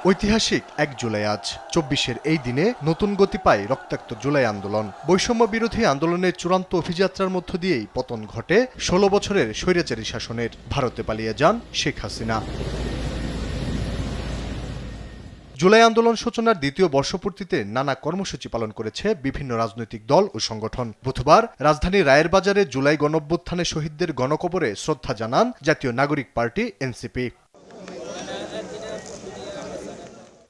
ঐতিহাসিক ১ জুলাই আজ ২৪-এর এই দিনে নতুন গতি পায় রক্তাক্ত জুলাই আন্দোলন। বৈষম্য বিরোধী আন্দোলনের চূড়ান্ত অভিযাত্রার মধ্য দিয়েই পতন ঘটে ১৬ বছরের স্বৈরাচারী শাসনের। ভারতে পালিয়ে যান শেখ হাসিনা। জুলাই আন্দোলন সূচনার দ্বিতীয় বর্ষপূর্তিতে নানা কর্মসূচি পালন করেছে বিভিন্ন রাজনৈতিক দল ও সংগঠন। বুধবার রাজধানীর রায়ের বাজারে জুলাই গণঅভ্যুত্থানে শহীদদের গণকবরে শ্রদ্ধা জানান জাতীয় নাগরিক পার্টি এনসিপি।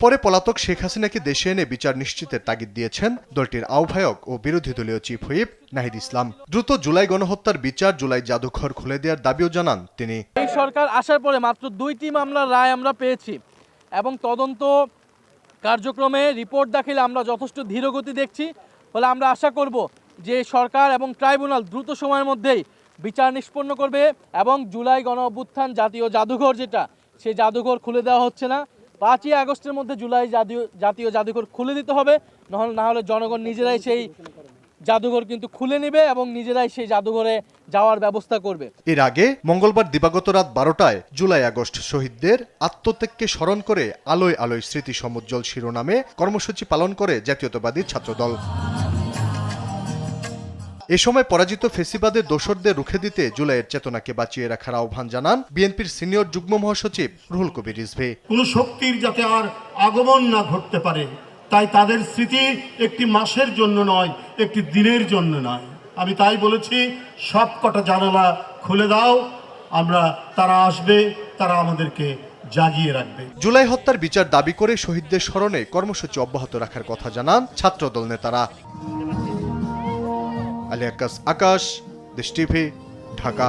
পরে পলাতক শেখ হাসিনাকে দেশে এনে বিচার নিশ্চিতের তাগিদ দিয়েছেন দলটির আহ্বায়ক ও বিরোধী দলীয় চিফ হুইপ নাহিদ ইসলাম। দ্রুত জুলাই গণহত্যার বিচার, জুলাই জাদুঘর খুলে দেওয়ার দাবিও জানান তিনি। এই সরকার আসার পরে মাত্র ২টি মামলার রায় আমরা পেয়েছি এবং তদন্ত কার্যক্রমে রিপোর্ট দাখিলে আমরা যথেষ্ট ধীরগতি দেখছি। ফলে আমরা আশা করব যে সরকার এবং ট্রাইব্যুনাল দ্রুত সময়ের মধ্যেই বিচার নিষ্পন্ন করবে এবং জুলাই গণঅভ্যুত্থান জাতীয় জাদুঘর যেটা, সেই জাদুঘর খুলে দেওয়া হচ্ছে না। ৫ই আগস্টের মধ্যে জুলাই জাতীয় জাদুঘর খুলে দিতে হবে, না হলে জনগণ নিজেরাই সেই জাদুঘর কিন্তু খুলে নেবে এবং নিজেরাই সেই জাদুঘরে যাওয়ার ব্যবস্থা করবে। এর আগে মঙ্গলবার দিবাগত রাত ১২টায় জুলাই আগস্ট শহীদদের আত্মত্যাগকে স্মরণ করে আলোয় আলোয় স্মৃতি সমুজ্জ্বল শিরোনামে কর্মসূচি পালন করে জাতীয়তাবাদী ছাত্রদল। এ সময় পরাজিত ফেসিবাদের দোসরদের রুখে দিতে জুলাইয়ের চেতনাকে বাঁচিয়ে রাখার আহ্বান জানান বিএনপির সিনিয়র যুগ্ম মহাসচিব রুহুল কবির রিজভী। কোন শক্তির যাতে আর আগমন না ঘটতে পারে, তাই তাদের স্মৃতি একটি মাসের জন্য নয়, একটি দিনের জন্য নয়। আমি তাই বলেছি, সব কটা জানালা খুলে দাও, তারা আসবে, তারা আমাদেরকে জাগিয়ে রাখবে। জুলাই হত্যার বিচার দাবি করে শহীদদের স্মরণে কর্মসূচি অব্যাহত রাখার কথা জানান ছাত্রদল নেতারা। আলী আকাশ, দেশ টিভি, ঢাকা।